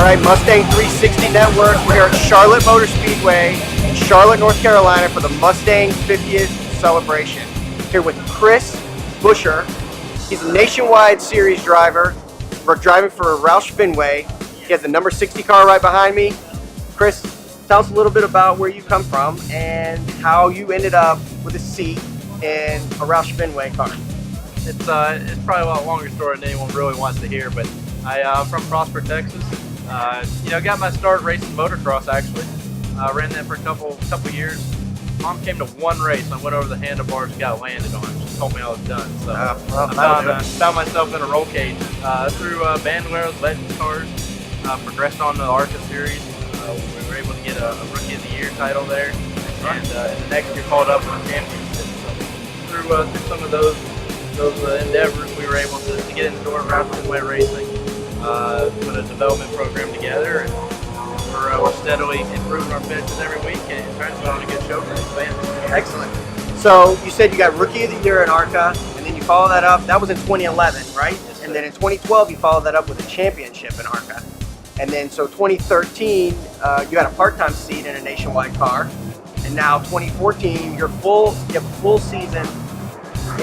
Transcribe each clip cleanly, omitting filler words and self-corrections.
right, Mustang 360 Network. We're here at Charlotte Motor Speedway in Charlotte, North Carolina for the Mustang 50th celebration. Here with Chris Buscher. He's a nationwide series driver. We're driving for Roush Fenway. He has the number 60 car right behind me. Chris, tell us a little bit about where you come from and how you ended up with a seat in a Roush Fenway car. It's probably a lot longer story than anyone really wants to hear, but I'm from Prosper, Texas. Got my start racing motocross actually. Ran that for a couple years. Mom came to one race. I went over the handlebars and got landed on it. She told me I was done. So I found myself in a roll cage. Through Bandware's Legends cars, progressed on the ARCA series. We were able to get a Rookie of the Year title there, and the next year called up for a championship. So through some of those endeavors, we were able to get in the door of Roush Fenway Racing. Put a development program together, and we're steadily improving our finishes every week and trying to put on a good show for the fans. Excellent. So you said you got Rookie of the Year in ARCA, and then you followed that up. That was in 2011, right? Yes, and then in 2012, you followed that up with a championship in ARCA. And then so 2013, you had a part-time seat in a nationwide car, and now 2014, you have a full season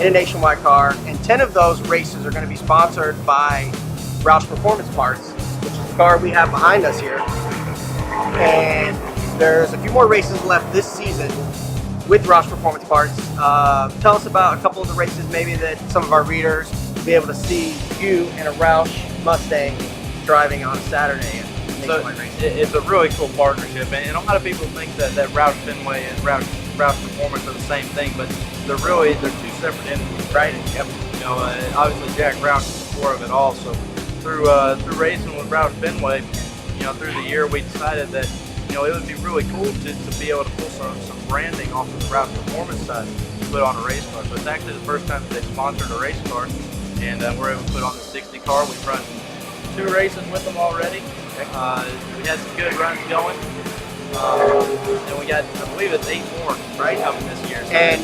in a nationwide car, and 10 of those races are going to be sponsored by Roush Performance Parts, which is the car we have behind us here. And there's a few more races left this season with Roush Performance Parts. Tell us about a couple of the races maybe that some of our readers will be able to see you in a Roush Mustang driving on a Saturday in nationwide racing. It's a really cool partnership, and a lot of people think that Roush Fenway and Roush Performance are the same thing, but they're two separate entities, right? Yep. Obviously Jack Roush is the core of it all. So through racing with Roush Fenway, through the year we decided that it would be really cool to be able to pull some branding off of the Roush Performance side to put on a race car. So it's actually the first time that they've sponsored a race car, and we're able to put on the 60 car. We've run 2 races with them already. We had some good runs going, and we got, I believe it's 8 more coming this year. So and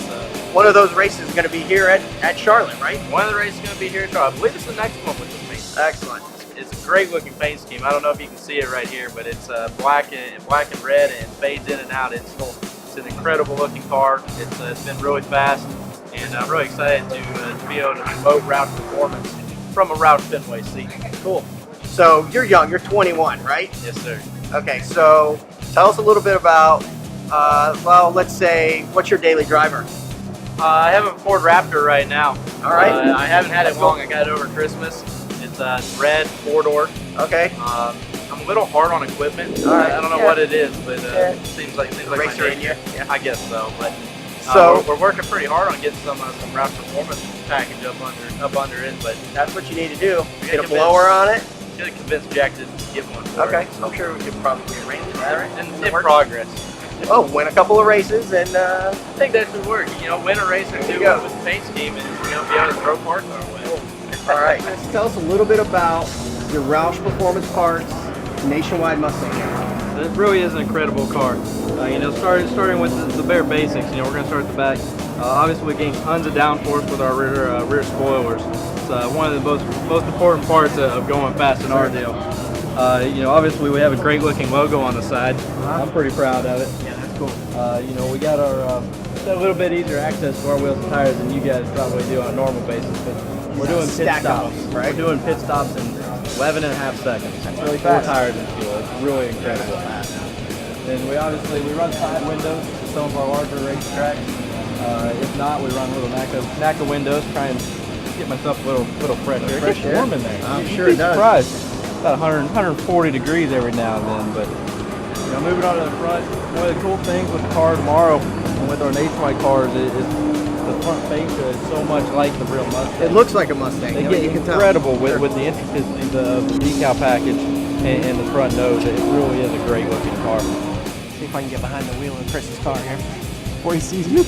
one of those races is going to be here at Charlotte, right? One of the races is going to be here at Charlotte. I believe it's the next one with this paint. Excellent. It's a great looking paint scheme. I don't know if you can see it right here, but it's black and red and fades in and out. It's an incredible looking car. It's been really fast, and I'm really excited to be able to promote Roush Performance from a Roush Fenway seat. Cool. So you're young. You're 21, right? Yes, sir. Okay. So tell us a little bit about, let's say, what's your daily driver? I have a Ford Raptor right now. All right. I haven't had it long. I got it over Christmas. It's red, 4-door. Okay. I'm a little hard on equipment. All right. I don't know what it is, but it seems like Racer my in you. Yeah. I guess so. But so we're working pretty hard on getting some Roush Performance package up under it. But that's what you need to do. Get a blower on it. Should have convinced Jack to get one for Okay. it. I'm sure we could probably arrange that, right? And in progress. Oh, win a couple of races and. I think that should work. Win a race or two with the paint scheme, and be able to throw parts our way. All right. Tell us a little bit about your Roush Performance Parts nationwide Mustang. It really is an incredible car. Starting with the bare basics. We're going to start at the back. Obviously, we gain tons of downforce with our rear spoilers. It's one of the most important parts of going fast in our deal. Obviously, we have a great looking logo on the side. I'm pretty proud of it. Yeah, that's cool. We got our a little bit easier access to our wheels and tires than you guys probably do on a normal basis. But we're doing pit stops. Right? We're doing pit stops in 11 and a half seconds. That's really fast. 4 tires and fuel. It's really incredible fast. Then we run side windows to some of our larger racetracks. If not, we run little NACA windows. Try and get myself a little fresh air. It gets warm in there. I'm You'd sure be it does. surprised. About 140 degrees every now and then. But moving on to the front, one of the cool things with the car tomorrow and with our nationwide cars is the front fascia is so much like the real Mustang. It looks like a Mustang. They get incredible with the intricacies of the decal package and the front nose. It really is a great looking car. See if I can get behind the wheel of Chris's car here before he sees me.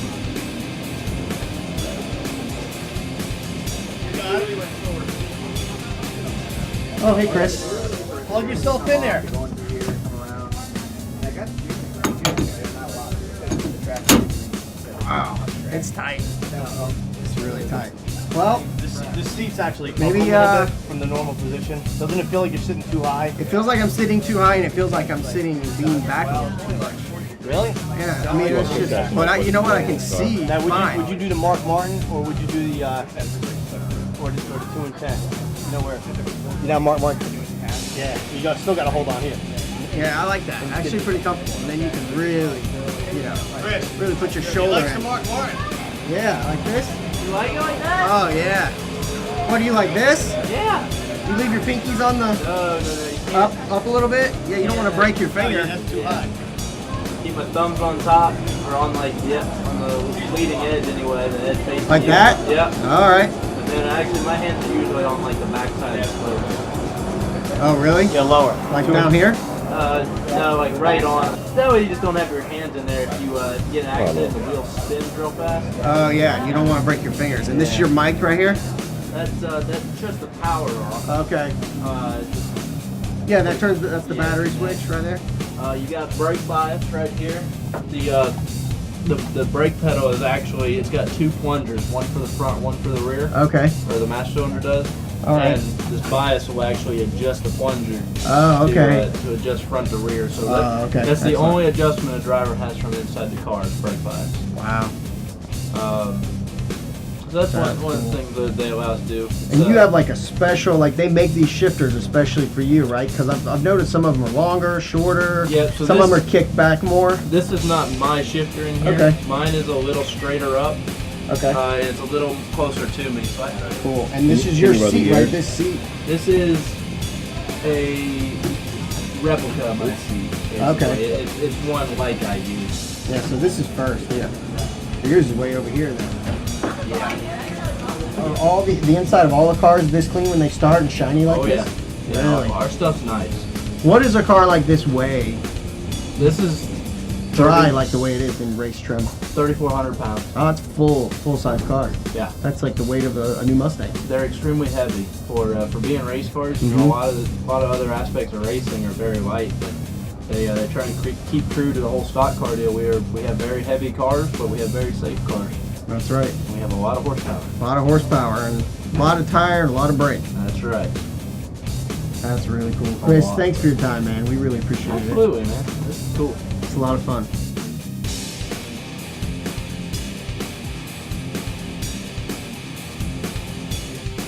Oh, hey, Chris. Plug yourself in there. Wow. It's tight. It's really tight. Well, the seat's actually Maybe, a little bit from the normal position. Doesn't it feel like you're sitting too high? It feels like I'm sitting too high, and it feels like I'm sitting leaning back a little too much. Really? Yeah, I mean, it's just, but you know what, I can see Now, fine. would you do the Mark Martin, or would you do the, or the 2 and 10? You know where? You know Mark Martin? Yeah, still got to hold on here. Yeah, I like that. Actually pretty comfortable. And then you can really, you know, really put your shoulder in. Mark Martin? Yeah, like this? You like it like that? Oh, yeah. What, do you like this? Yeah. You leave your pinkies on the, No. up a little bit? Yeah, you don't want to break your finger. That's too high. Keep my thumbs on top, or on like, on the leading edge anyway, the edge facing Like you. that? Yeah. All right. But then actually my hands are usually on like the back side of the slope. Oh, really? Yeah, lower. Like down here? No, like right on. That way you just don't have your hands in there if you get an accident, the wheel spins real fast. Oh, yeah, you don't want to break your fingers. And this is your mic right here? That's just the power off. Okay. Yeah, that's the battery switch right there. You got brake bias right here. The brake pedal is actually, it's got 2 plungers, one for the front, one for the rear, Okay. or the master cylinder does. All right. And this bias will actually adjust the plunger Oh, okay. to adjust front to rear. So Okay. that's the Excellent. only adjustment a driver has from inside the car is brake bias. Wow. So that's That's one of the things that they allow us to do. And you have like a special, like they make these shifters especially for you, right? Because I've noticed some of them are longer, shorter. Yeah, so some of them this- are kicked back more. This is not my shifter in here. Okay. Mine is a little straighter up. Okay. And it's a little closer to me. So Cool. And this is your seat, right? This seat. this is a replica of my seat. basically. Okay. It's one like I use. Yeah. So this is first. Yeah. Yours is way over here then. Yeah. Are all the inside of all the cars this clean when they start and shiny like Oh this? yeah. Yeah. Really? Our stuff's nice. What does a car like this weigh? This is Dry like the way it is in race trim. 3,400 pounds. Oh, it's full size car. Yeah. That's like the weight of a new Mustang. They're extremely heavy for being race cars. You know, Mhm. a lot of other aspects of racing are very light, but they try and keep true to the whole stock car deal. We have very heavy cars, but we have very safe cars. That's right. And we have a lot of horsepower. A lot of horsepower and a lot of tire and a lot of brake. That's right. That's really cool. Chris, thanks for your time, man. We really appreciate it. Absolutely, man. This is cool. It's a lot of fun.